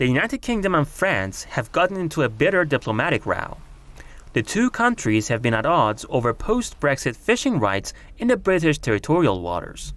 The United Kingdom and France have gotten into a bitter diplomatic row. The two countries have been at odds over post-Brexit fishing rights in the British territorial waters.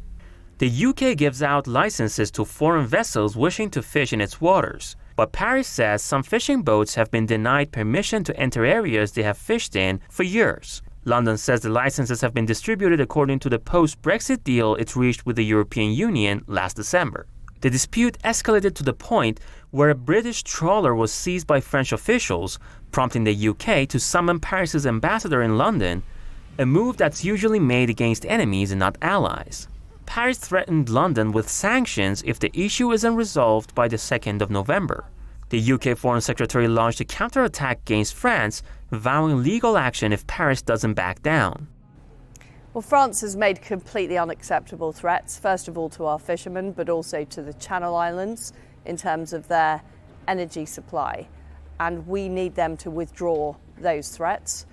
The UK gives out licenses to foreign vessels wishing to fish in its waters, but Paris says some fishing boats have been denied permission to enter areas they have fished in for years. London says the licenses have been distributed according to the post-Brexit deal it reached with the European Union last December. The dispute escalated to the point where a British trawler was seized by French officials, prompting the UK to summon Paris's ambassador in London, a move that's usually made against enemies and not allies. Paris threatened London with sanctions if the issue isn't resolved by the 2nd of November. The UK Foreign Secretary launched a counterattack against France, vowing legal action if Paris doesn't back down. Well, France has made completely unacceptable threats, first of all to our fishermen, but also to the Channel Islands in terms of their energy supply. And we need them to withdraw those threats.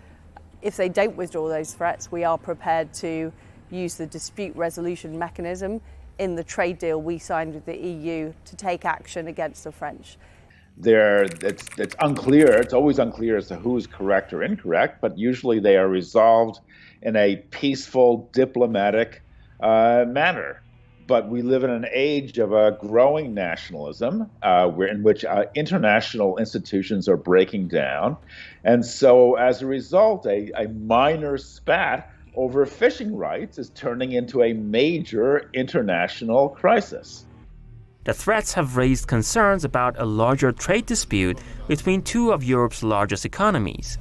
If they don't withdraw those threats, we are prepared to use the dispute resolution mechanism in the trade deal we signed with the EU to take action against the French. It's unclear. It's always unclear as to who's correct or incorrect, but usually they are resolved in a peaceful, diplomatic manner. But we live in an age of a growing nationalism in which international institutions are breaking down. And so as a result, a minor spat over fishing rights is turning into a major international crisis. The threats have raised concerns about a larger trade dispute between two of Europe's largest economies.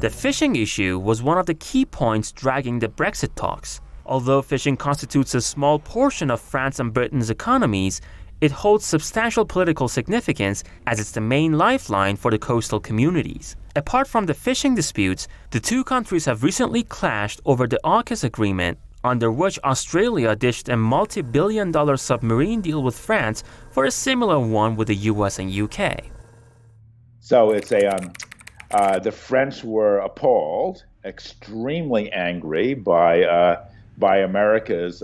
The fishing issue was one of the key points dragging the Brexit talks. Although fishing constitutes a small portion of France and Britain's economies, it holds substantial political significance as it's the main lifeline for the coastal communities. Apart from the fishing disputes, the two countries have recently clashed over the AUKUS agreement, under which Australia ditched a multi-billion-dollar submarine deal with France for a similar one with the US and UK. So it's the French were appalled, extremely angry by America's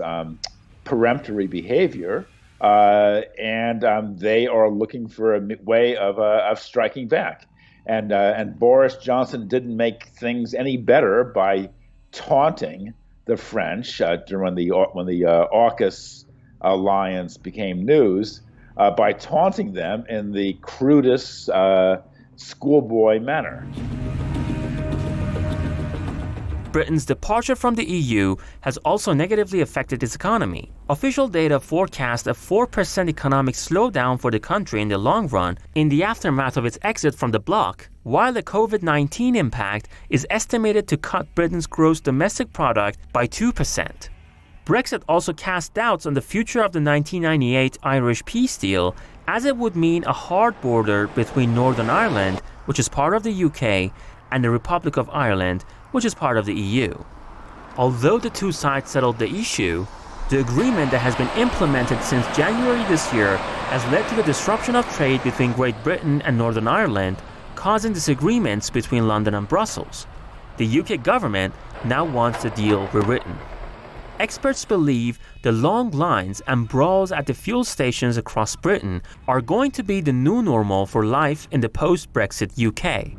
peremptory behavior, and they are looking for a way of striking back. And Boris Johnson didn't make things any better by taunting the French when the AUKUS alliance became news, by taunting them in the crudest schoolboy manner. Britain's departure from the EU has also negatively affected its economy. Official data forecast a 4% economic slowdown for the country in the long run in the aftermath of its exit from the bloc, while the COVID-19 impact is estimated to cut Britain's gross domestic product by 2%. Brexit also cast doubts on the future of the 1998 Irish peace deal, as it would mean a hard border between Northern Ireland, which is part of the UK, and the Republic of Ireland, which is part of the EU. Although the two sides settled the issue, the agreement that has been implemented since January this year has led to the disruption of trade between Great Britain and Northern Ireland, causing disagreements between London and Brussels. The UK government now wants the deal rewritten. Experts believe the long lines and brawls at the fuel stations across Britain are going to be the new normal for life in the post-Brexit UK.